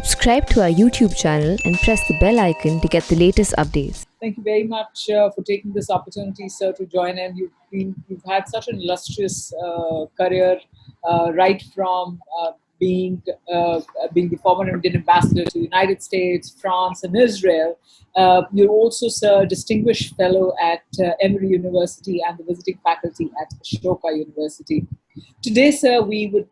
Subscribe to our YouTube channel and press the bell icon to get the latest updates. Thank you very much for taking this opportunity, sir, to join in. You've had such an illustrious career, right from being the former Indian ambassador to the United States, France, and Israel. You're also, sir, distinguished fellow at Emory University and the visiting faculty at Ashoka University. Today, sir, we will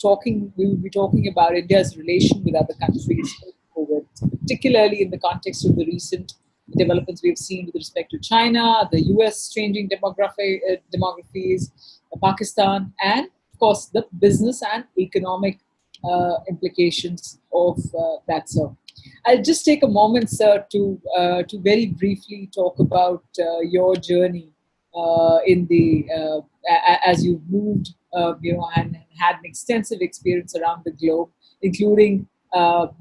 be talking about India's relation with other countries post-COVID, particularly in the context of the recent developments we've seen with respect to China, the US changing demographies, Pakistan, and of course the business and economic implications of that, sir. I'll just take a moment, sir, to very briefly talk about your journey as you've moved, and had an extensive experience around the globe, including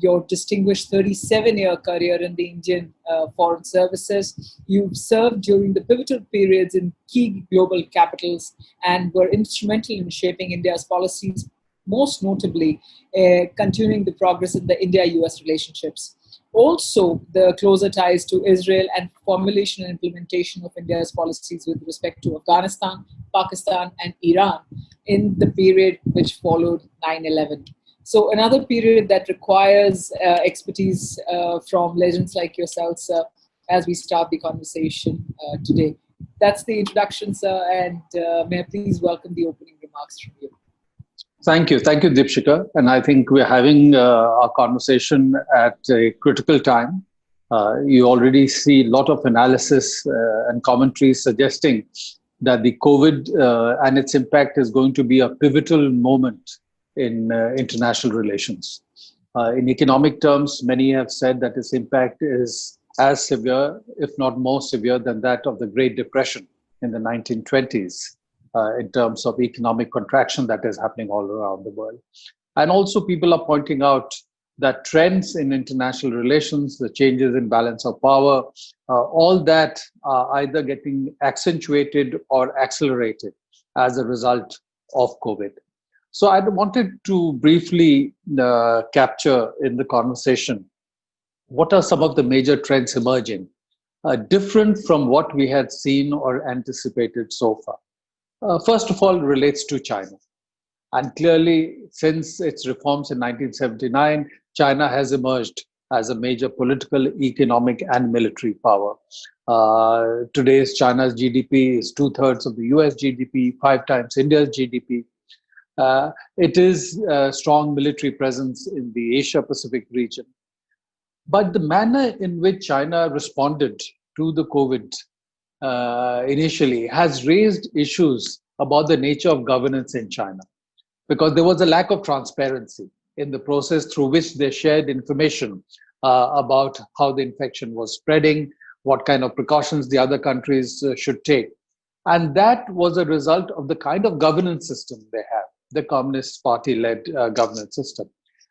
your distinguished 37-year career in the Indian Foreign Services. You've served during the pivotal periods in key global capitals and were instrumental in shaping India's policies, most notably continuing the progress in the India-US relationships. Also, the closer ties to Israel and formulation and implementation of India's policies with respect to Afghanistan, Pakistan, and Iran in the period which followed 9/11. So another period that requires expertise from legends like yourself, sir, as we start the conversation today. That's the introduction, sir, and may I please welcome the opening remarks from you. Thank you, Deepshika. And I think we're having our conversation at a critical time. You already see a lot of analysis and commentary suggesting that the COVID and its impact is going to be a pivotal moment in international relations. In economic terms, many have said that its impact is as severe, if not more severe, than that of the Great Depression in the 1920s, in terms of economic contraction that is happening all around the world. And also people are pointing out that trends in international relations, the changes in balance of power, all that are either getting accentuated or accelerated as a result of COVID. So I wanted to briefly capture in the conversation what are some of the major trends emerging, different from what we had seen or anticipated so far. First of all, relates to China. And clearly, since its reforms in 1979, China has emerged as a major political, economic, and military power. Today's China's GDP is 2/3 of the US GDP, 5 times India's GDP. It is a strong military presence in the Asia-Pacific region. But the manner in which China responded to the COVID initially has raised issues about the nature of governance in China, because there was a lack of transparency in the process through which they shared information about how the infection was spreading, what kind of precautions the other countries should take. And that was a result of the kind of governance system they have, the Communist Party-led governance system.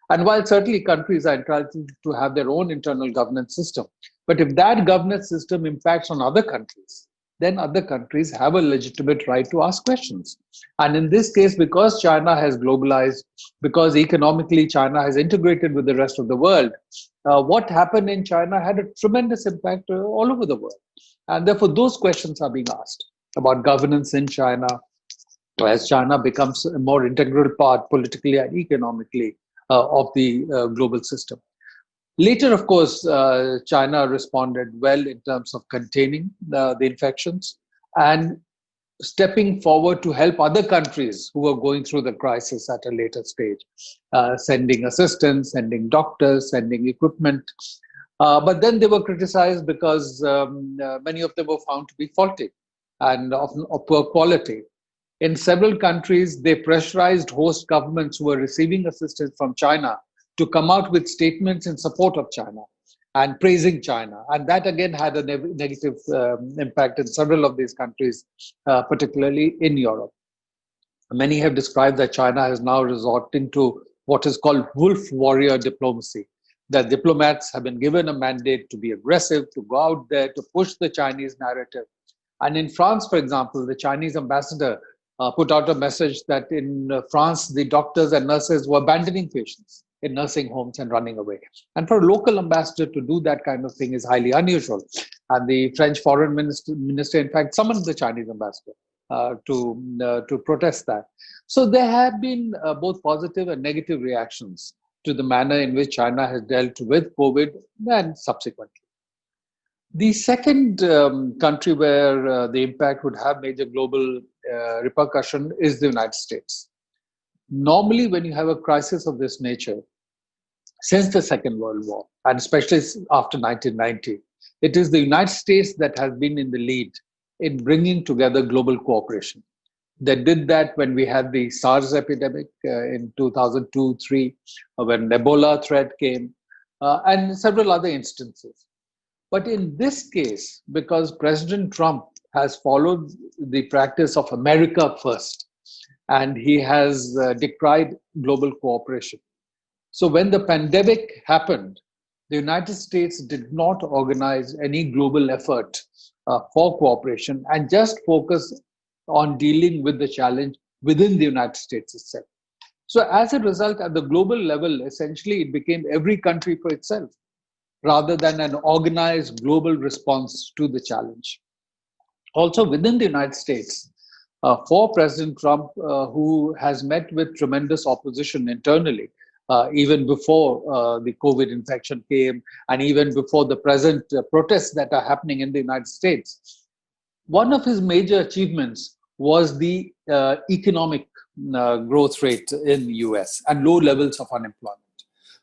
And while certainly countries are entitled to have their own internal governance system, but if that governance system impacts on other countries, then other countries have a legitimate right to ask questions. And in this case, because China has globalized, because economically China has integrated with the rest of the world, what happened in China had a tremendous impact all over the world. And therefore, those questions are being asked about governance in China, as China becomes a more integral part politically and economically of the global system. Later, of course, China responded well in terms of containing the infections and stepping forward to help other countries who were going through the crisis at a later stage, sending assistance, sending doctors, sending equipment. But then they were criticized because many of them were found to be faulty and of poor quality. In several countries, they pressurized host governments who were receiving assistance from China to come out with statements in support of China and praising China. And that again had a negative impact in several of these countries, particularly in Europe. Many have described that China has now resorting to what is called wolf warrior diplomacy, that diplomats have been given a mandate to be aggressive, to go out there, to push the Chinese narrative. And in France, for example, the Chinese ambassador put out a message that in France, the doctors and nurses were abandoning patients in nursing homes and running away. And for a local ambassador to do that kind of thing is highly unusual. And the French foreign minister in fact, summoned the Chinese ambassador to protest that. So there have been both positive and negative reactions to the manner in which China has dealt with COVID and subsequently. The second country where the impact would have major global repercussion is the United States. Normally, when you have a crisis of this nature, since the Second World War, and especially after 1990, it is the United States that has been in the lead in bringing together global cooperation. They did that when we had the SARS epidemic in 2002-03, when Ebola threat came, and several other instances. But in this case, because President Trump has followed the practice of America first, and he has decried global cooperation. So when the pandemic happened, the United States did not organize any global effort for cooperation and just focus on dealing with the challenge within the United States itself. So as a result, at the global level, essentially, it became every country for itself, rather than an organized global response to the challenge. Also within the United States, for President Trump, who has met with tremendous opposition internally, even before the COVID infection came, and even before the present protests that are happening in the United States, one of his major achievements was the economic growth rate in the US and low levels of unemployment.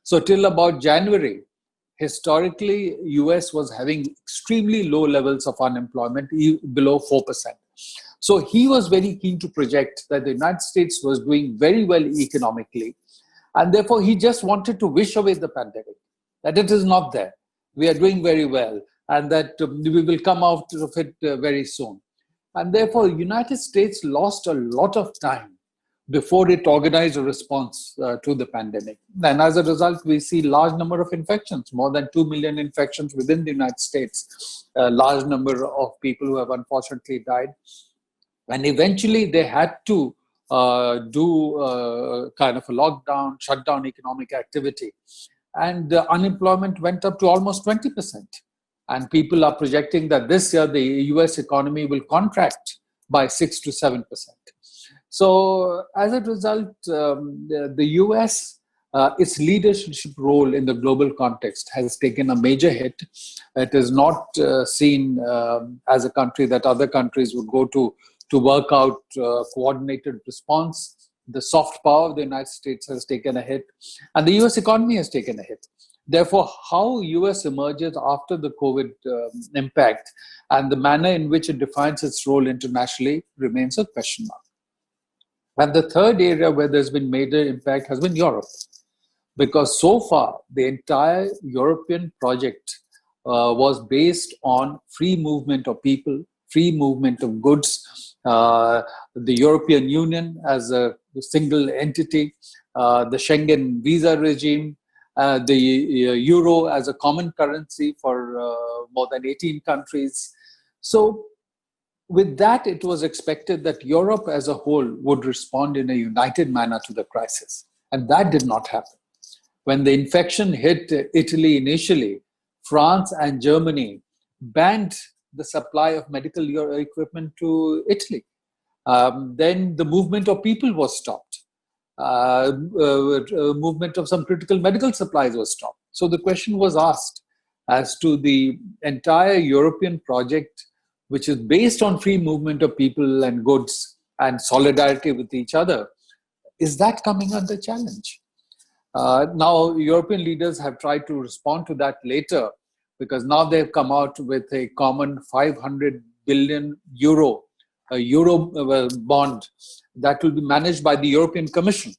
So till about January, historically, US was having extremely low levels of unemployment, below 4%. So he was very keen to project that the United States was doing very well economically. And therefore, he just wanted to wish away the pandemic, that it is not there. We are doing very well, and that we will come out of it very soon. And therefore, the United States lost a lot of time before it organized a response to the pandemic. And as a result, we see large number of infections, more than 2 million infections within the United States, a large number of people who have unfortunately died. And eventually they had to do kind of a lockdown, shut down economic activity. And unemployment went up to almost 20%. And people are projecting that this year the US economy will contract by 6 to 7%. So as a result, the US, its leadership role in the global context has taken a major hit. It is not seen as a country that other countries would go to work out coordinated response. The soft power of the United States has taken a hit, and the US economy has taken a hit. Therefore, how US emerges after the COVID impact and the manner in which it defines its role internationally remains a question mark. And the third area where there's been major impact has been Europe, because so far the entire European project was based on free movement of people, free movement of goods, the European Union as a single entity, the Schengen visa regime, the euro as a common currency for more than 18 countries. So with that, it was expected that Europe as a whole would respond in a united manner to the crisis. And that did not happen. When the infection hit Italy initially, France and Germany banned the supply of medical equipment to Italy. Then the movement of people was stopped. Movement of some critical medical supplies was stopped. So the question was asked as to the entire European project, which is based on free movement of people and goods and solidarity with each other, is that coming under challenge? Now, European leaders have tried to respond to that later, because now they've come out with a common 500 billion euro bond that will be managed by the European Commission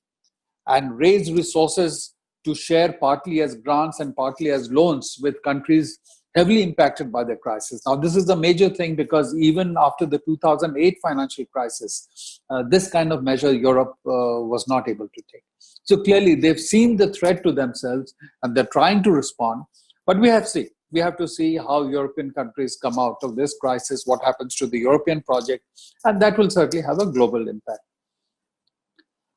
and raise resources to share partly as grants and partly as loans with countries heavily impacted by the crisis. Now, this is a major thing because even after the 2008 financial crisis, this kind of measure Europe was not able to take. So clearly, they've seen the threat to themselves and they're trying to respond. But we have to see how European countries come out of this crisis, what happens to the European project, and that will certainly have a global impact.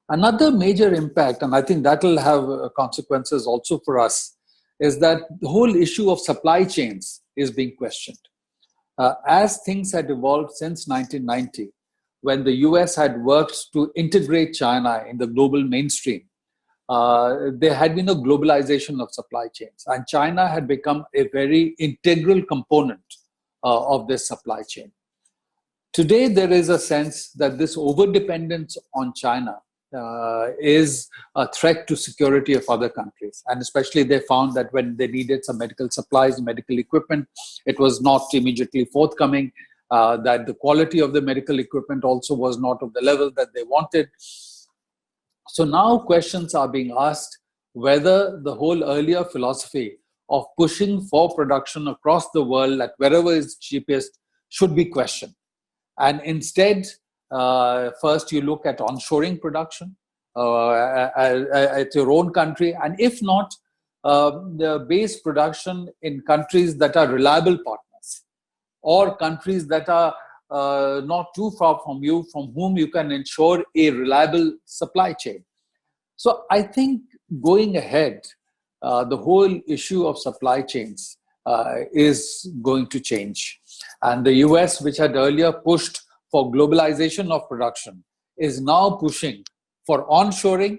Another major impact, and I think that will have consequences also for us, is that the whole issue of supply chains is being questioned. As things had evolved since 1990, when the US had worked to integrate China in the global mainstream, there had been a globalization of supply chains, and China had become a very integral component of this supply chain. Today, there is a sense that this overdependence on China is a threat to security of other countries. And especially they found that when they needed some medical supplies, medical equipment, it was not immediately forthcoming, that the quality of the medical equipment also was not of the level that they wanted. So now questions are being asked whether the whole earlier philosophy of pushing for production across the world at wherever is cheapest should be questioned. And instead, first you look at onshoring production at your own country, and if not, the base production in countries that are reliable partners, or countries that are not too far from you, from whom you can ensure a reliable supply chain. So I think going ahead, the whole issue of supply chains is going to change. And the US, which had earlier pushed for globalization of production, is now pushing for onshoring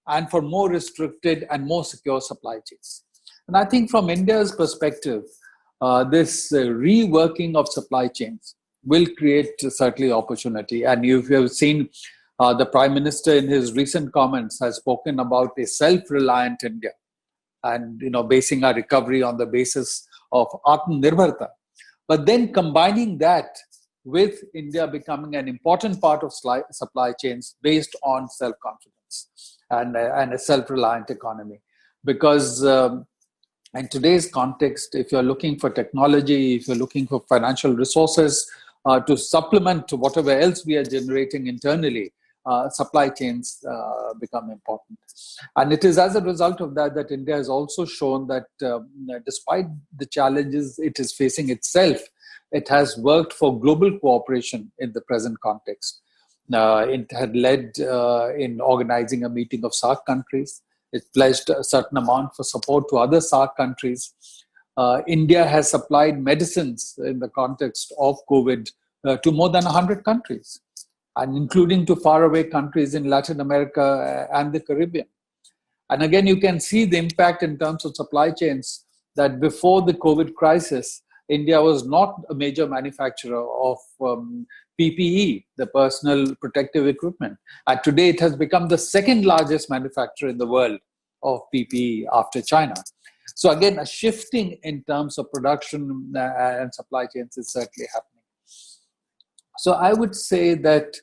and for more restricted and more secure supply chains. And I think from India's perspective, this reworking of supply chains will create certainly opportunity. And if you have seen the Prime Minister in his recent comments has spoken about a self-reliant India, and basing our recovery on the basis of Atmanirbharta. But then combining that with India becoming an important part of supply chains based on self-confidence and a self-reliant economy. Because in today's context, if you're looking for technology, if you're looking for financial resources to supplement whatever else we are generating internally, supply chains become important. And it is as a result of that that India has also shown that despite the challenges it is facing itself, it has worked for global cooperation in the present context. It had led in organizing a meeting of SAARC countries. It pledged a certain amount for support to other SAARC countries. India has supplied medicines in the context of COVID to more than 100 countries, and including to faraway countries in Latin America and the Caribbean. And again, you can see the impact in terms of supply chains that before the COVID crisis, India was not a major manufacturer of PPE, the personal protective equipment. And today it has become the second largest manufacturer in the world of PPE after China. So again, a shifting in terms of production and supply chains is certainly happening. So I would say that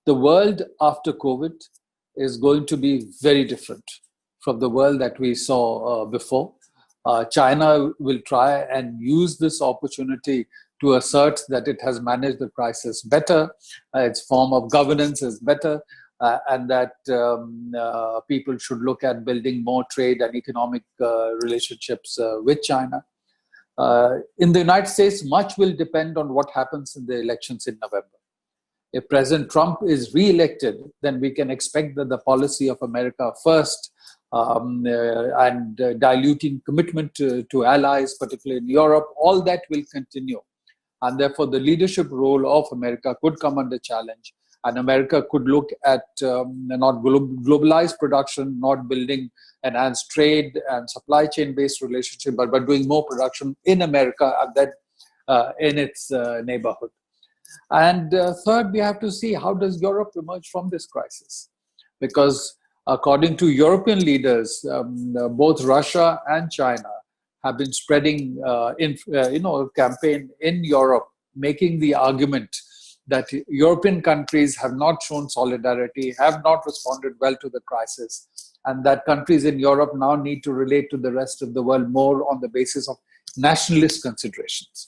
the world after COVID is going to be very different from the world that we saw before. China will try and use this opportunity to assert that it has managed the crisis better, its form of governance is better, and that people should look at building more trade and economic relationships with China. In the United States, much will depend on what happens in the elections in November. If President Trump is re-elected, then we can expect that the policy of America first and diluting commitment to allies, particularly in Europe, all that will continue. And therefore, the leadership role of America could come under challenge. And America could look at not globalized production, not building enhanced trade and supply chain-based relationship, but doing more production in America and then in its neighborhood. And third, we have to see how does Europe emerge from this crisis? Because according to European leaders, both Russia and China have been spreading campaign in Europe, making the argument that European countries have not shown solidarity, have not responded well to the crisis, and that countries in Europe now need to relate to the rest of the world more on the basis of nationalist considerations.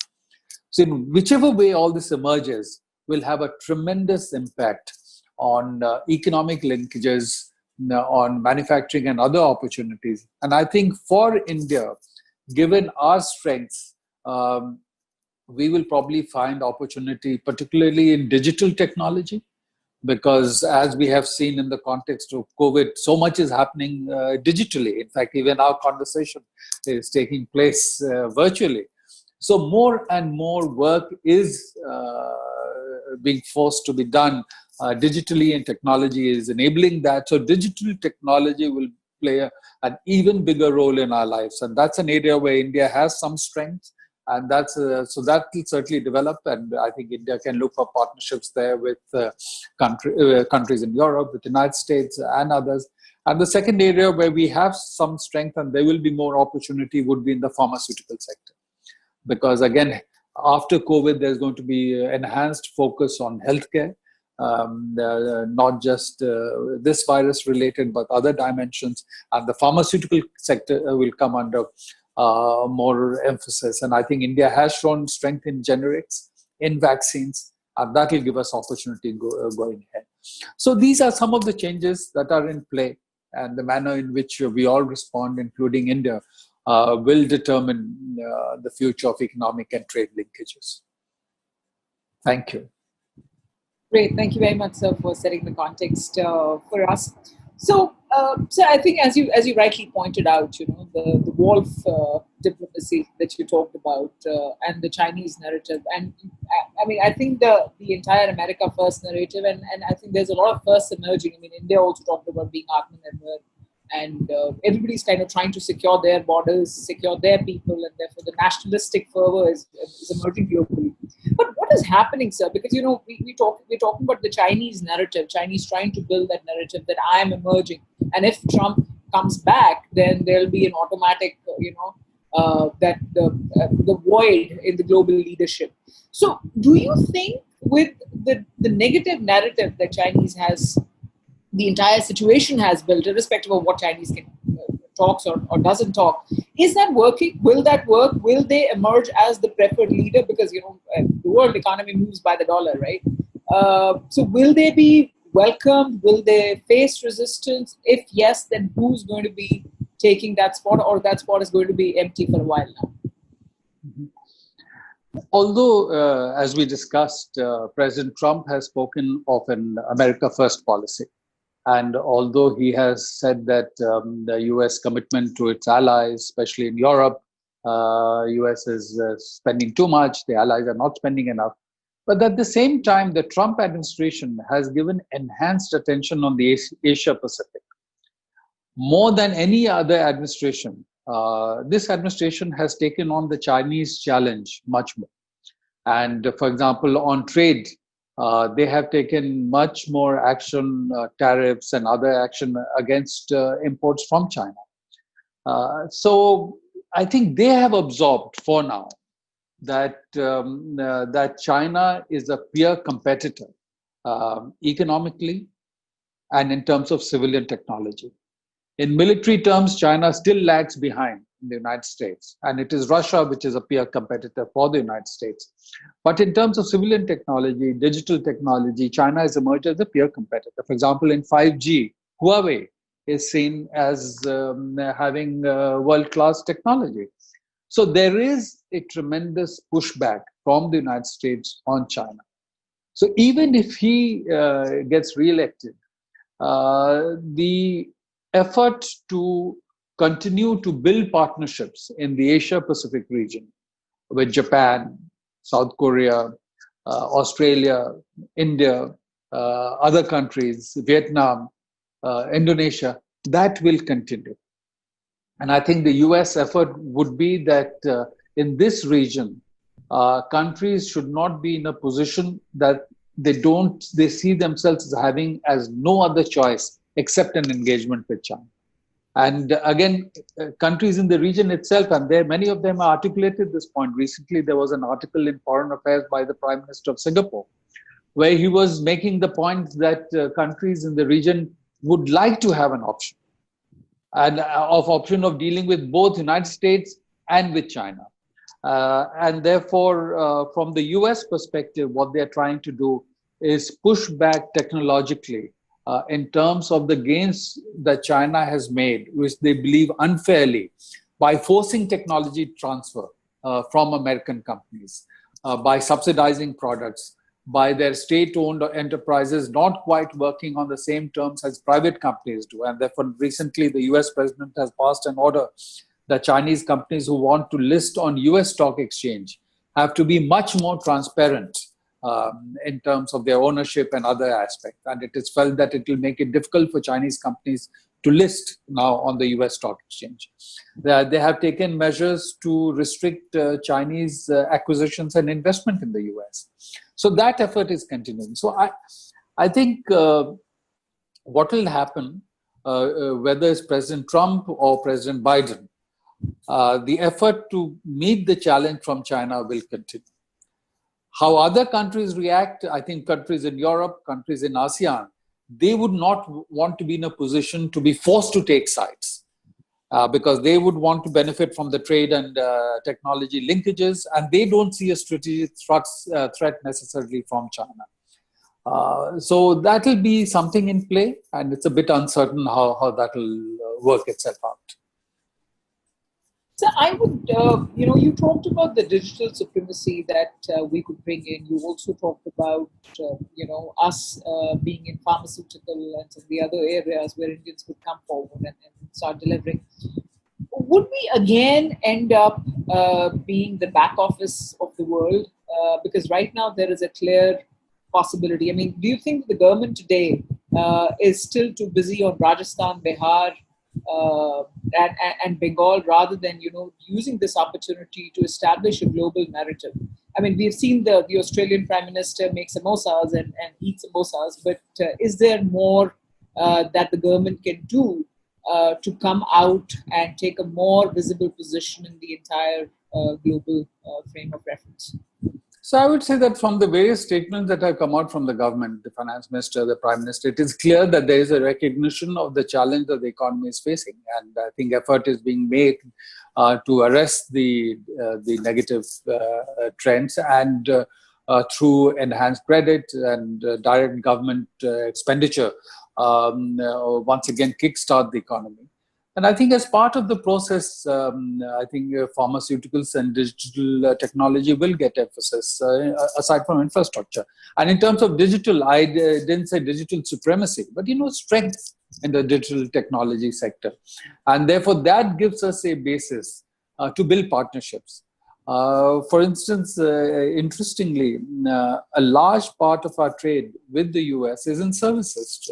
So in whichever way all this emerges will have a tremendous impact on economic linkages, on manufacturing and other opportunities. And I think for India, given our strengths, we will probably find opportunity, particularly in digital technology, because as we have seen in the context of COVID, so much is happening digitally. In fact, even our conversation is taking place virtually. So more and more work is being forced to be done digitally, and technology is enabling that. So digital technology will play an even bigger role in our lives. And that's an area where India has some strength. And that's so that will certainly develop. And I think India can look for partnerships there with countries in Europe, with the United States and others. And the second area where we have some strength and there will be more opportunity would be in the pharmaceutical sector. Because again, after COVID, there's going to be enhanced focus on healthcare, not just this virus related, but other dimensions. And the pharmaceutical sector will come under more emphasis. And I think India has shown strength in generics, in vaccines, and that will give us opportunity going ahead. So these are some of the changes that are in play, and the manner in which we all respond, including India, will determine the future of economic and trade linkages. Thank you. Great. Thank you very much, sir, for setting the context for us. So I think, as you rightly pointed out, the wolf diplomacy that you talked about, and the Chinese narrative, and I mean, I think the entire America First narrative, and I think there's a lot of firsts emerging. I mean, India also talked about being Atmanirbhar, and everybody's kind of trying to secure their borders, secure their people, and therefore the nationalistic fervor is emerging globally. But what is happening, sir? Because we're talking about the Chinese narrative, Chinese trying to build that narrative that I am emerging, and if Trump comes back, then there'll be an automatic, that the void in the global leadership. So, do you think with the negative narrative that Chinese has, the entire situation has built, irrespective of what Chinese can talks or doesn't talk, is that working? Will that work? Will they emerge as the preferred leader? Because the world economy moves by the dollar, right? So will they be welcomed? Will they face resistance? If yes, then who's going to be taking that spot, or that spot is going to be empty for a while now? Although, as we discussed, President Trump has spoken of an America First policy. And although he has said that the US commitment to its allies, especially in Europe, US is spending too much, the allies are not spending enough. But at the same time, the Trump administration has given enhanced attention on the Asia Pacific. More than any other administration, this administration has taken on the Chinese challenge much more. And for example, on trade, they have taken much more action, tariffs and other action against imports from China. So I think they have absorbed for now that that China is a peer competitor economically and in terms of civilian technology. In military terms, China still lags behind the United States, and it is Russia which is a peer competitor for the United States. But in terms of civilian technology, digital technology, China has emerged as a peer competitor. For example, in 5G, Huawei is seen as having world-class technology. So there is a tremendous pushback from the United States on China. So even if he gets re-elected, the effort to continue to build partnerships in the Asia-Pacific region with Japan, South Korea, Australia, India, other countries, Vietnam, Indonesia, that will continue. And I think the US effort would be that in this region, countries should not be in a position that they see themselves as having as no other choice except an engagement with China. And again, countries in the region itself, and many of them articulated this point. Recently, there was an article in Foreign Affairs by the Prime Minister of Singapore, where he was making the point that countries in the region would like to have an option, and option of dealing with both United States and with China. And therefore, from the US perspective, what they're trying to do is push back technologically in terms of the gains that China has made, which they believe unfairly, by forcing technology transfer from American companies, by subsidizing products, by their state-owned enterprises not quite working on the same terms as private companies do. And therefore, recently, the US president has passed an order that Chinese companies who want to list on US stock exchange have to be much more transparent in terms of their ownership and other aspects. And it is felt that it will make it difficult for Chinese companies to list now on the US stock exchange. They have taken measures to restrict Chinese acquisitions and investment in the US. So that effort is continuing. So I think what will happen, whether it's President Trump or President Biden, the effort to meet the challenge from China will continue. How other countries react, I think countries in Europe, countries in ASEAN, they would not want to be in a position to be forced to take sides because they would want to benefit from the trade and technology linkages, and they don't see a strategic threat necessarily from China. So that will be something in play, and it's a bit uncertain how that will work itself out. So I would, you talked about the digital supremacy that we could bring in. You also talked about, us being in pharmaceutical and some of the other areas where Indians could come forward and start delivering. Would we again end up being the back office of the world? Because right now there is a clear possibility. I mean, do you think the government today is still too busy on Rajasthan, Bihar, and Bengal rather than using this opportunity to establish a global narrative? I mean, we've seen the Australian Prime Minister make samosas and eat samosas, but is there more that the government can do to come out and take a more visible position in the entire global frame of reference? So I would say that from the various statements that have come out from the government, the finance minister, the prime minister, it is clear that there is a recognition of the challenge that the economy is facing. And I think effort is being made to arrest the negative trends and through enhanced credit and direct government expenditure, once again kickstart the economy. And I think as part of the process, I think pharmaceuticals and digital technology will get emphasis aside from infrastructure. And in terms of digital, I didn't say digital supremacy, but strength in the digital technology sector. And therefore that gives us a basis to build partnerships. For instance, interestingly, a large part of our trade with the US is in services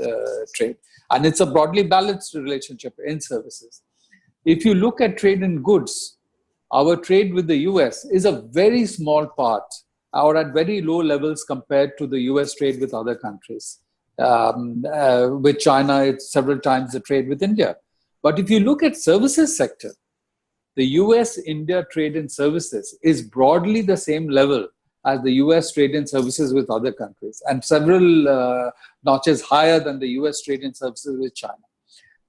trade. And it's a broadly balanced relationship in services. If you look at trade in goods, our trade with the US is a very small part or at very low levels compared to the US trade with other countries. With China, it's several times the trade with India. But if you look at services sector, the US-India trade in services is broadly the same level as the US trade in services with other countries, and several notches higher than the US trade in services with China.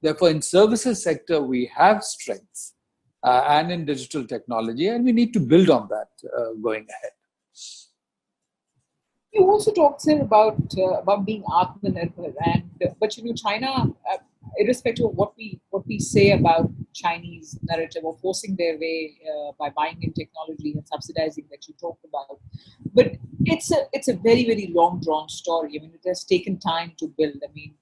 Therefore, in services sector, we have strengths and in digital technology, and we need to build on that going ahead. You also talked, sir, about being Atmanirbhar, but China, irrespective of what we say about Chinese narrative or forcing their way by buying in technology and subsidizing that you talked about, but it's a very, very long drawn story. I mean, it has taken time to build. I mean,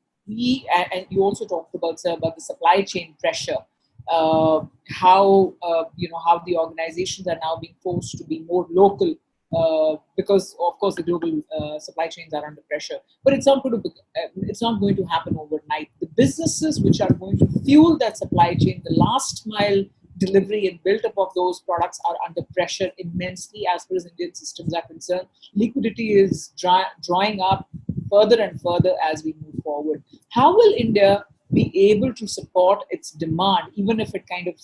and you also talked about, sir, about the supply chain pressure, how the organizations are now being forced to be more local. Because of course the global supply chains are under pressure, but it's not going to happen overnight. The businesses which are going to fuel that supply chain, the last mile delivery and build up of those products, are under pressure immensely as far as Indian systems are concerned. Liquidity is drawing up further and further as we move forward. How will India be able to support its demand, even if it kind of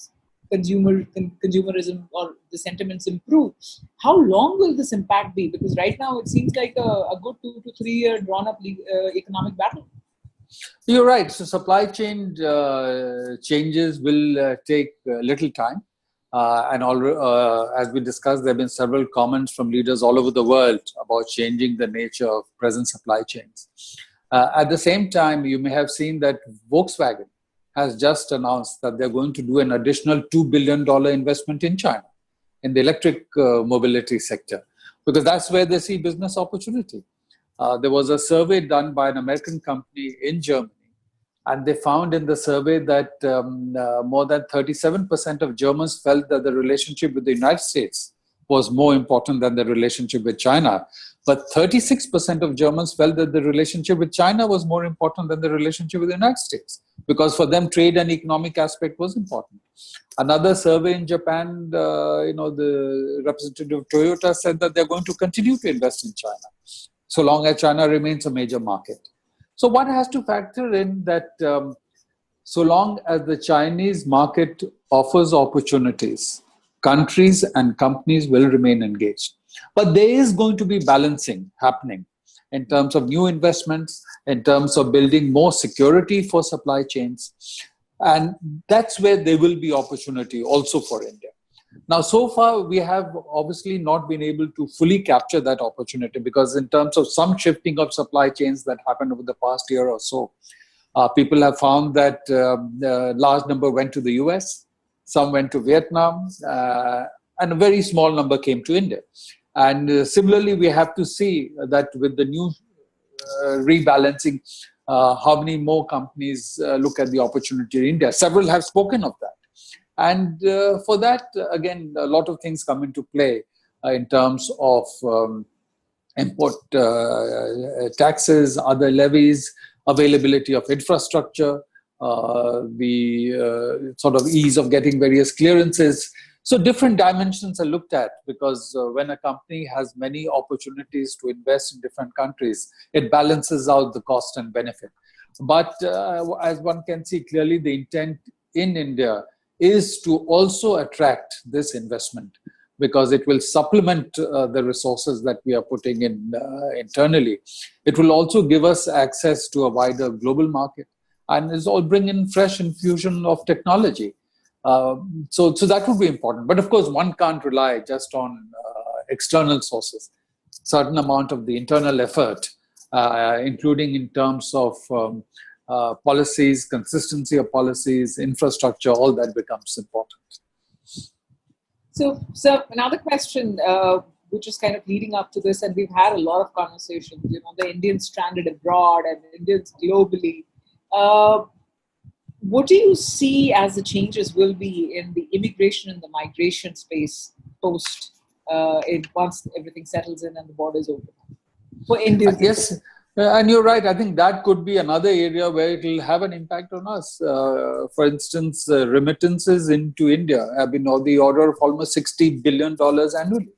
consumerism or the sentiments improve? How long will this impact be? Because right now it seems like a good 2 to 3 year drawn up economic battle. You're right. So supply chain changes will take little time. And as we discussed, there have been several comments from leaders all over the world about changing the nature of present supply chains. At the same time, you may have seen that Volkswagen has just announced that they're going to do an additional $2 billion investment in China, in the electric mobility sector, because that's where they see business opportunity. There was a survey done by an American company in Germany, and they found in the survey that more than 37% of Germans felt that the relationship with the United States was more important than the relationship with China. But 36% of Germans felt that the relationship with China was more important than the relationship with the United States, because for them, trade and economic aspect was important. Another survey in Japan, the representative of Toyota said that they're going to continue to invest in China, so long as China remains a major market. So one has to factor in that so long as the Chinese market offers opportunities, countries and companies will remain engaged. But there is going to be balancing happening in terms of new investments, in terms of building more security for supply chains. And that's where there will be opportunity also for India. Now, so far, we have obviously not been able to fully capture that opportunity, because in terms of some shifting of supply chains that happened over the past year or so, people have found that a large number went to the US, some went to Vietnam, and a very small number came to India. And similarly, we have to see that with the new rebalancing, how many more companies look at the opportunity in India. Several have spoken of that. And for that, again, a lot of things come into play in terms of import taxes, other levies, availability of infrastructure, the sort of ease of getting various clearances. So different dimensions are looked at, because when a company has many opportunities to invest in different countries, it balances out the cost and benefit. But as one can see clearly, the intent in India is to also attract this investment, because it will supplement the resources that we are putting in internally. It will also give us access to a wider global market, and it's all bring in fresh infusion of technology. So that would be important. But of course, one can't rely just on external sources. Certain amount of the internal effort, including in terms of policies, consistency of policies, infrastructure, all that becomes important. So another question, which is kind of leading up to this, and we've had a lot of conversations, the Indians stranded abroad and Indians globally. What do you see as the changes will be in the immigration and the migration space post once everything settles in and the borders open for Indians? Yes, and you're right. I think that could be another area where it will have an impact on us. For instance, remittances into India have been of the order of almost $60 billion annually.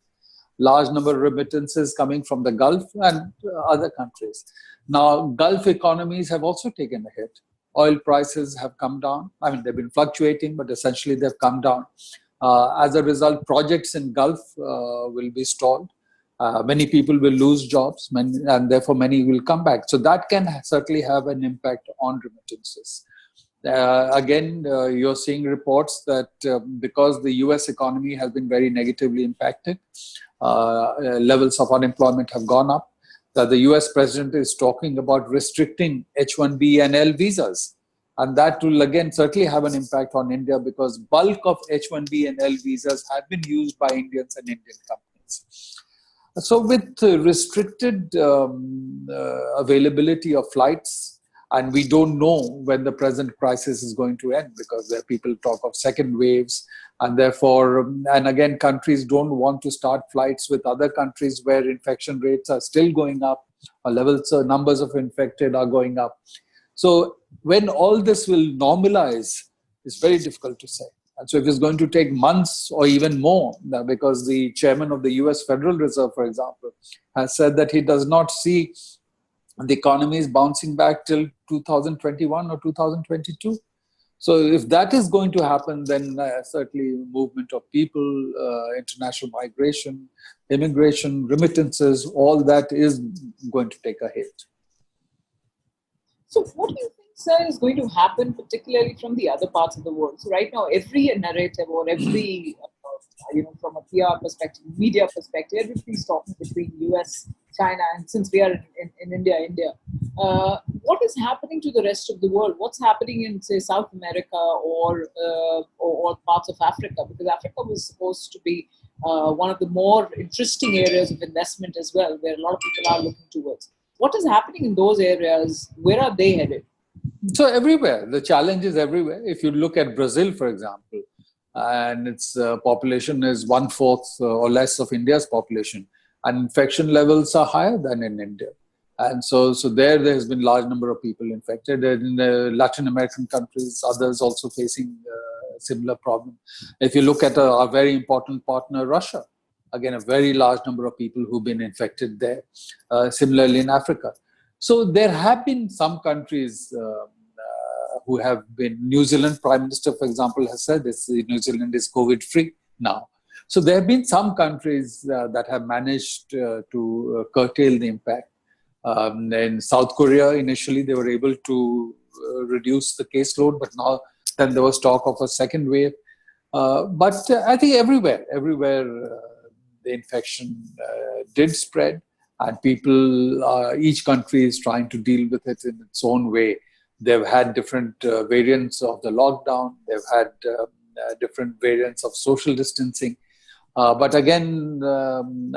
Large number of remittances coming from the Gulf and other countries. Now, Gulf economies have also taken a hit. Oil prices have come down. I mean, they've been fluctuating, but essentially they've come down. As a result, projects in Gulf will be stalled. Many people will lose jobs, and therefore many will come back. So that can certainly have an impact on remittances. Again, you're seeing reports that because the US economy has been very negatively impacted, levels of unemployment have gone up, that the US president is talking about restricting H-1B and L visas. And that will again certainly have an impact on India, because bulk of H-1B and L visas have been used by Indians and Indian companies. So with restricted availability of flights, and we don't know when the present crisis is going to end, because there are people talk of second waves, and therefore, and again, countries don't want to start flights with other countries where infection rates are still going up, or numbers of infected are going up. So when all this will normalize, it's very difficult to say. And so if it's going to take months or even more, because the chairman of the US Federal Reserve, for example, has said that he does not see the economy is bouncing back till 2021 or 2022. So if that is going to happen, then certainly movement of people, international migration, immigration, remittances, all that is going to take a hit. So what do you think, sir, is going to happen, particularly from the other parts of the world? So right now, every narrative or every, from a PR perspective, media perspective, everybody's talking between US, China, and since we are in India, what is happening to the rest of the world? What's happening in, say, South America or parts of Africa? Because Africa was supposed to be one of the more interesting areas of investment as well, where a lot of people are looking towards. What is happening in those areas? Where are they headed? So everywhere, the challenge is everywhere. If you look at Brazil, for example, and its population is 1/4 or less of India's population, and infection levels are higher than in India. And so there has been large number of people infected. In Latin American countries, others also facing similar problem. If you look at our very important partner, Russia, again, a very large number of people who've been infected there. Similarly in Africa. So there have been some countries who have been, New Zealand Prime Minister, for example, has said this, New Zealand is COVID-free now. So there have been some countries that have managed to curtail the impact. In South Korea, initially, they were able to reduce the caseload, but now then there was talk of a second wave. But I think everywhere, the infection did spread, and people, each country is trying to deal with it in its own way. They've had different variants of the lockdown. They've had different variants of social distancing. But again,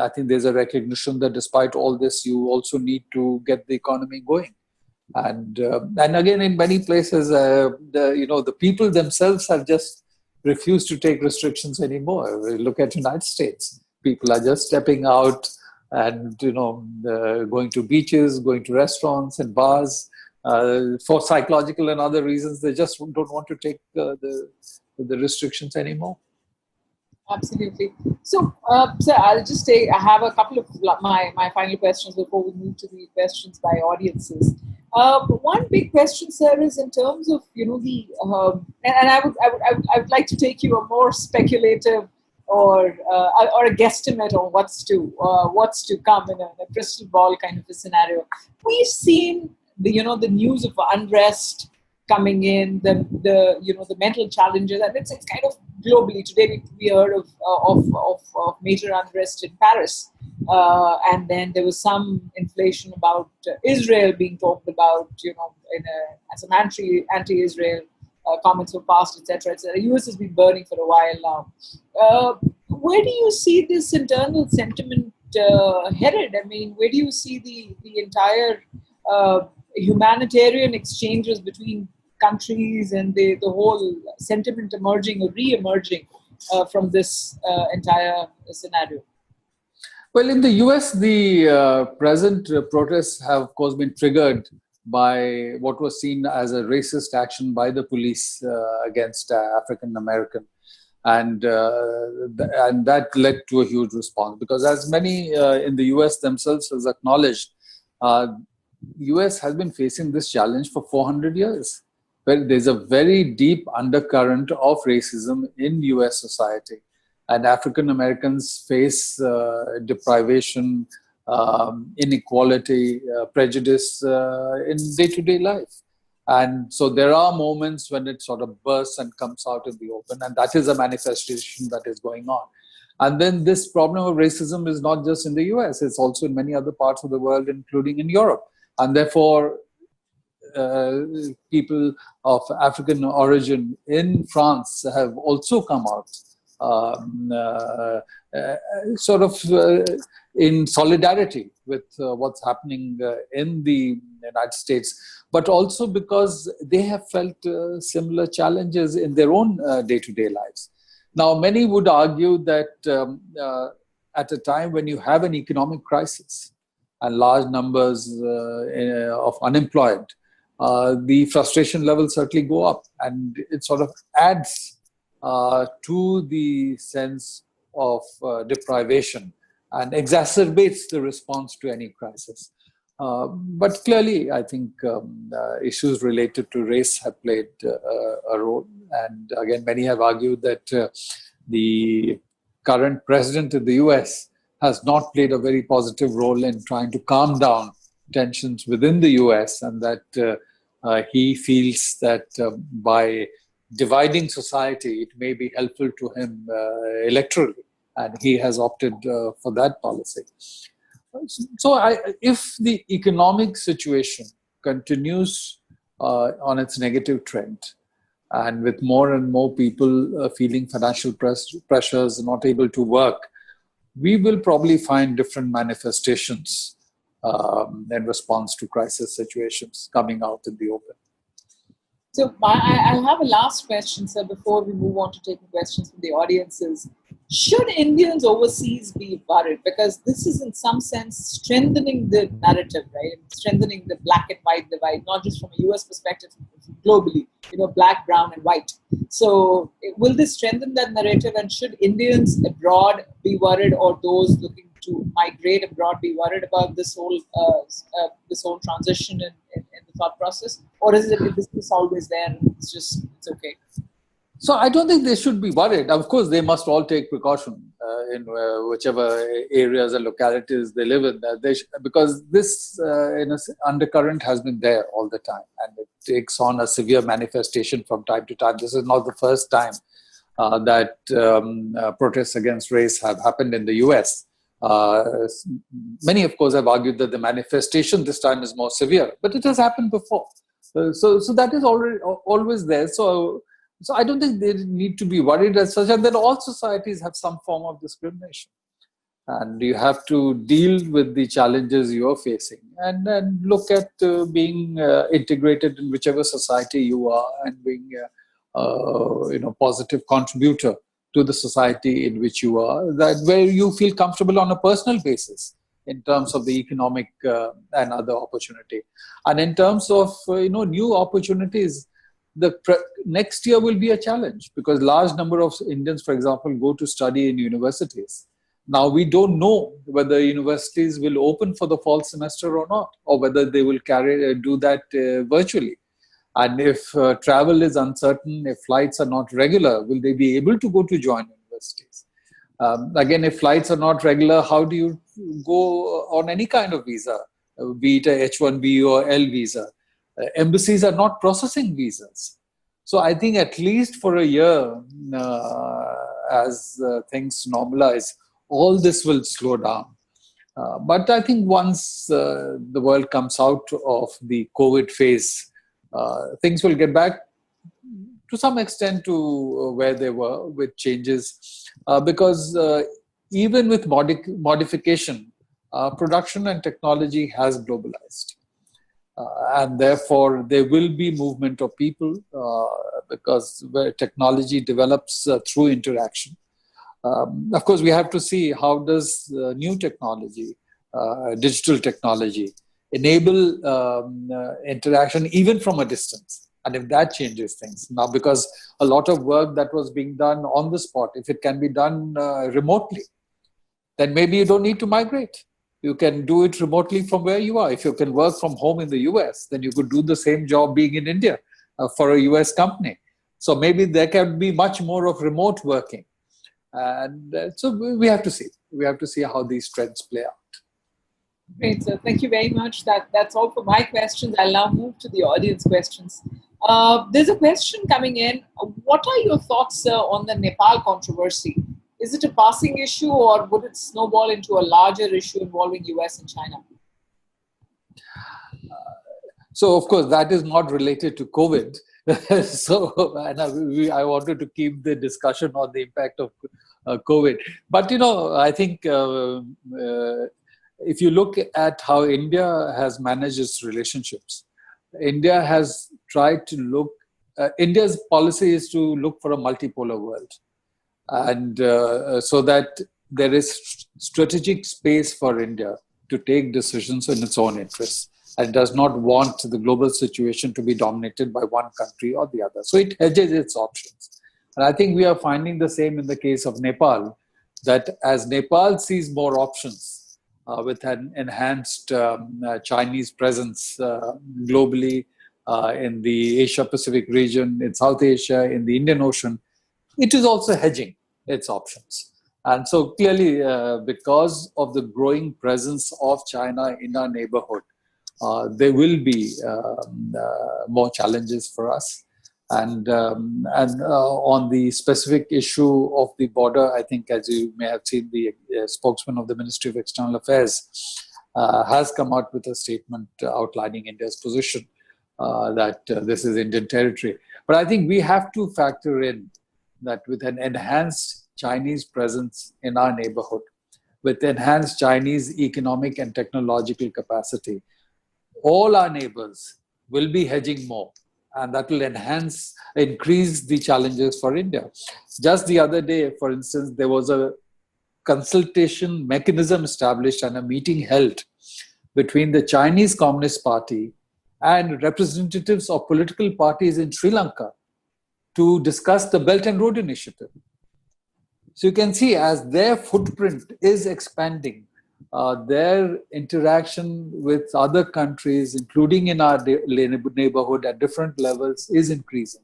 I think there's a recognition that despite all this, you also need to get the economy going. And again, in many places, the people themselves have just refused to take restrictions anymore. Look at United States. People are just stepping out and going to beaches, going to restaurants and bars for psychological and other reasons. They just don't want to take the restrictions anymore. Absolutely. So, sir, I'll just I have a couple of my final questions before we move to the questions by audiences. One big question, sir, is in terms of and I would like to take you a more speculative or a guesstimate on what's to come in a crystal ball kind of a scenario. We've seen the news of unrest coming in, the mental challenges, and it's kind of globally. Today we heard of major unrest in Paris, and then there was some inflation about Israel being talked about, as an anti-Israel comments were passed, etc., etc. The US has been burning for a while now. Where do you see this internal sentiment headed? I mean, where do you see the entire humanitarian exchanges between countries and the whole sentiment emerging or re-emerging from this entire scenario? Well, in the US, the present protests have, of course, been triggered by what was seen as a racist action by the police against African American. And that led to a huge response, because as many in the US themselves has acknowledged, US has been facing this challenge for 400 years. Well, there's a very deep undercurrent of racism in US society, and African Americans face deprivation, inequality, prejudice in day-to-day life. And so there are moments when it sort of bursts and comes out in the open, and that is a manifestation that is going on. And then this problem of racism is not just in the US, it's also in many other parts of the world, including in Europe. And therefore, people of African origin in France have also come out in solidarity with what's happening in the United States, but also because they have felt similar challenges in their own day-to-day lives. Now, many would argue that at a time when you have an economic crisis and large numbers of unemployed, the frustration levels certainly go up, and it sort of adds to the sense of deprivation and exacerbates the response to any crisis. But clearly, I think issues related to race have played a role. And again, many have argued that the current president of the US has not played a very positive role in trying to calm down tensions within the US, and that he feels that by dividing society, it may be helpful to him electorally, and he has opted for that policy. So if the economic situation continues on its negative trend, and with more and more people feeling financial pressures, not able to work, we will probably find different manifestations in response to crisis situations coming out in the open. So I'll have a last question, sir, before we move on to taking questions from the audiences. Should Indians overseas be worried? Because this is in some sense strengthening the narrative, right? Strengthening the black and white divide, not just from a US perspective, globally, black, brown, and white. So will this strengthen that narrative? And should Indians abroad be worried, or those looking to migrate abroad be worried about this whole transition in the thought process? Or is this always there and it's okay? So I don't think they should be worried. Of course, they must all take precaution in whichever areas or localities they live in. Because this undercurrent has been there all the time, and it takes on a severe manifestation from time to time. This is not the first time that protests against race have happened in the US. Many, of course, have argued that the manifestation this time is more severe, but it has happened before. So that is always there. So I don't think they need to be worried as such, and that all societies have some form of discrimination. And you have to deal with the challenges you're facing and look at being integrated in whichever society you are and being a positive contributor to the society in which you are, that where you feel comfortable on a personal basis in terms of the economic and other opportunity. And in terms of new opportunities, next year will be a challenge because large number of Indians, for example, go to study in universities. Now, we don't know whether universities will open for the fall semester or not, or whether they will do that virtually. And if travel is uncertain, if flights are not regular, will they be able to go to join universities? Again, if flights are not regular, how do you go on any kind of visa, be it a H-1B or L visa? Embassies are not processing visas. So I think at least for a year, as things normalize, all this will slow down. But I think once the world comes out of the COVID phase, things will get back to some extent to where they were with changes. Because even with modification, production and technology has globalized. And therefore, there will be movement of people because where technology develops through interaction. Of course, we have to see how does new technology, digital technology, enable interaction even from a distance. And if that changes things. Now, because a lot of work that was being done on the spot, if it can be done remotely, then maybe you don't need to migrate. You can do it remotely from where you are. If you can work from home in the US, then you could do the same job being in India for a US company. So maybe there can be much more of remote working. And so we have to see. We have to see how these trends play out. Great, sir. Thank you very much. That's all for my questions. I'll now move to the audience questions. There's a question coming in. What are your thoughts, sir, on the Nepal controversy? Is it a passing issue or would it snowball into a larger issue involving US and China? So, of course, that is not related to COVID. And I wanted to keep the discussion on the impact of COVID. But, I think if you look at how India has managed its relationships, India has tried to look, India's policy is to look for a multipolar world. And so that there is strategic space for India to take decisions in its own interests and does not want the global situation to be dominated by one country or the other. So it hedges its options. And I think we are finding the same in the case of Nepal, that as Nepal sees more options with an enhanced Chinese presence globally in the Asia-Pacific region, in South Asia, in the Indian Ocean, it is also hedging its options. And so clearly, because of the growing presence of China in our neighborhood, there will be more challenges for us. And on the specific issue of the border, I think, as you may have seen, the spokesman of the Ministry of External Affairs has come out with a statement outlining India's position that this is Indian territory. But I think we have to factor in that with an enhanced Chinese presence in our neighborhood, with enhanced Chinese economic and technological capacity, all our neighbors will be hedging more, and that will increase the challenges for India. Just the other day, for instance, there was a consultation mechanism established and a meeting held between the Chinese Communist Party and representatives of political parties in Sri Lanka to discuss the Belt and Road Initiative. So you can see, as their footprint is expanding, their interaction with other countries, including in our neighborhood at different levels, is increasing.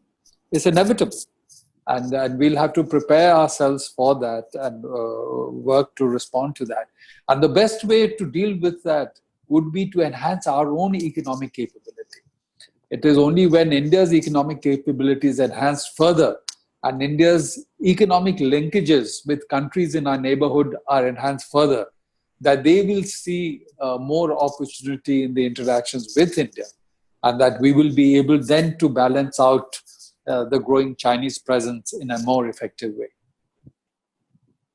It's inevitable. And we'll have to prepare ourselves for that and work to respond to that. And the best way to deal with that would be to enhance our own economic capability. It is only when India's economic capability is enhanced further and India's economic linkages with countries in our neighborhood are enhanced further, that they will see more opportunity in the interactions with India, and that we will be able then to balance out the growing Chinese presence in a more effective way.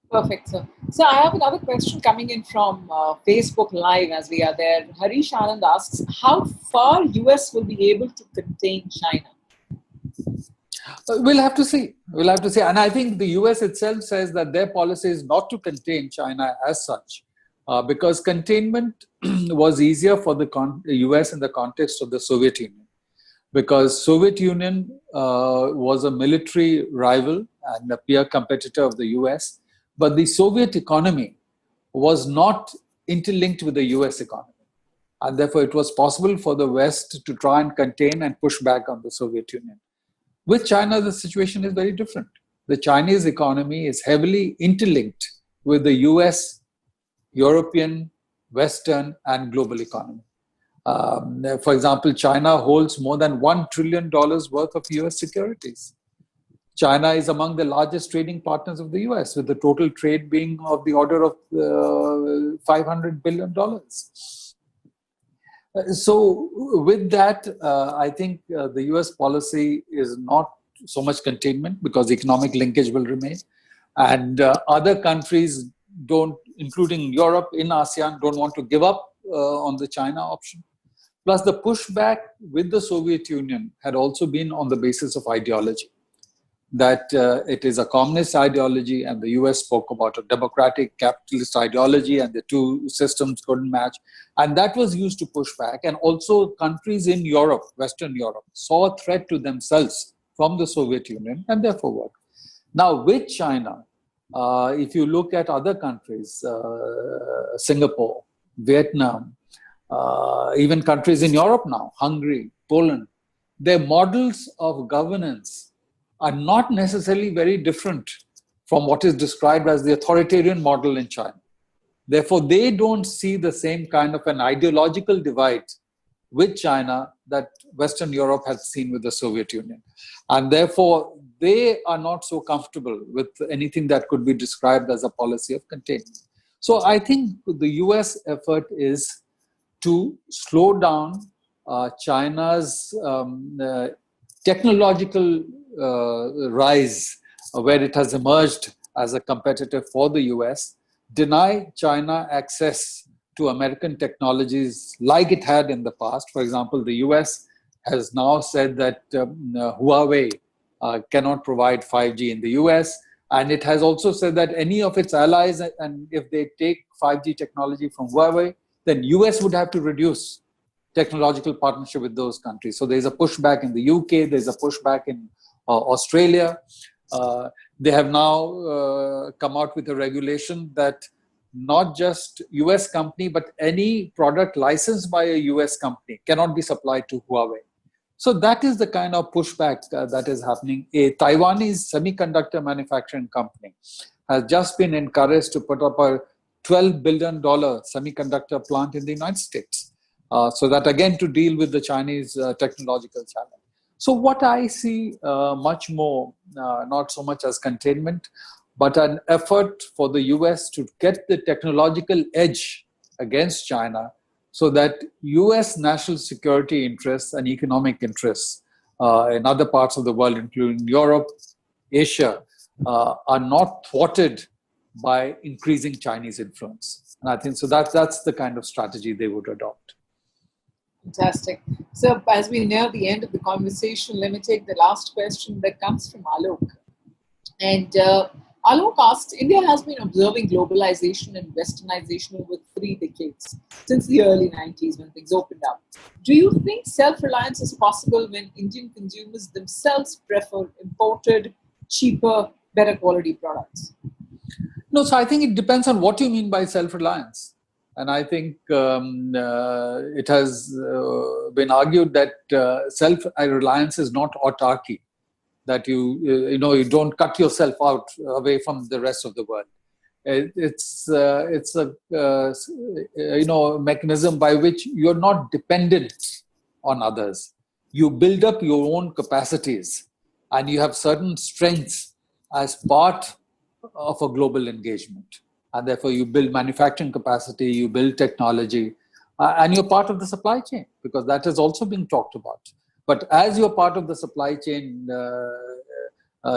Perfect, sir. So I have another question coming in from Facebook Live as we are there. Harish Anand asks, how far US will be able to contain China? We'll have to see. We'll have to see. And I think the US itself says that their policy is not to contain China as such, because containment was easier for the US in the context of the Soviet Union. Because Soviet Union was a military rival and a peer competitor of the US, but the Soviet economy was not interlinked with the US economy. And therefore, it was possible for the West to try and contain and push back on the Soviet Union. With China, the situation is very different. The Chinese economy is heavily interlinked with the US, European, Western, and global economy. For example, China holds more than $1 trillion worth of US securities. China is among the largest trading partners of the US, with the total trade being of the order of $500 billion. So with that, I think the US policy is not so much containment, because economic linkage will remain. And other countries don't, including Europe in ASEAN, don't want to give up on the China option. Plus, the pushback with the Soviet Union had also been on the basis of ideology, that it is a communist ideology, and the US spoke about a democratic capitalist ideology, and the two systems couldn't match. And that was used to push back. And also countries in Europe, Western Europe, saw a threat to themselves from the Soviet Union and therefore worked. Now, with China, if you look at other countries, Singapore, Vietnam, even countries in Europe now, Hungary, Poland, their models of governance are not necessarily very different from what is described as the authoritarian model in China. Therefore, they don't see the same kind of an ideological divide with China that Western Europe has seen with the Soviet Union. And therefore, they are not so comfortable with anything that could be described as a policy of containment. So I think the US effort is to slow down China's technological rise, where it has emerged as a competitor for the US, deny China access to American technologies like it had in the past. For example, the US has now said that Huawei cannot provide 5G in the US. And it has also said that any of its allies, and if they take 5G technology from Huawei, then US would have to reduce technological partnership with those countries. So there's a pushback in the UK, there's a pushback in Australia. They have now come out with a regulation that not just US company, but any product licensed by a US company cannot be supplied to Huawei. So that is the kind of pushback that is happening. A Taiwanese semiconductor manufacturing company has just been encouraged to put up a $12 billion semiconductor plant in the United States. So that again, to deal with the Chinese technological challenge. So what I see much more, not so much as containment, but an effort for the US to get the technological edge against China, so that US national security interests and economic interests in other parts of the world, including Europe, Asia, are not thwarted by increasing Chinese influence. And I think so that's the kind of strategy they would adopt. Fantastic. So as we near the end of the conversation, let me take the last question that comes from Alok. And Alok asks, India has been observing globalization and westernization over 3 decades, since the early 90s when things opened up. Do you think self-reliance is possible when Indian consumers themselves prefer imported, cheaper, better quality products? No, so I think it depends on what you mean by self-reliance. And I think it has been argued that self-reliance is not autarky, that you don't cut yourself out away from the rest of the world. It's a mechanism by which you're not dependent on others. You build up your own capacities, and you have certain strengths as part of a global engagement. And therefore, you build manufacturing capacity, you build technology, and you're part of the supply chain, because that has also been talked about. But as you're part of the supply chain,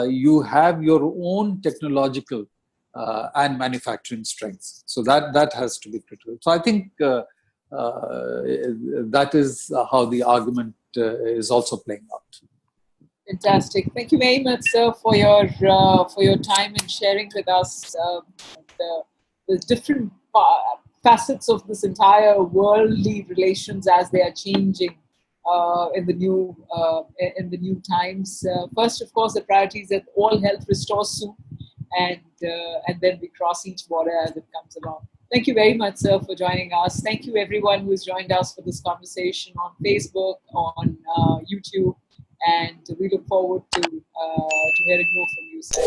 you have your own technological and manufacturing strengths. So that has to be critical. So I think that is how the argument is also playing out. Fantastic. Thank you very much, sir, for your time and sharing with us the different facets of this entire worldly relations as they are changing in the new times. First, of course, the priority is that all health restores soon, and then we cross each border as it comes along. Thank you very much, sir, for joining us. Thank you, everyone who's joined us for this conversation on Facebook, on YouTube, and we look forward to hearing more from you, sir.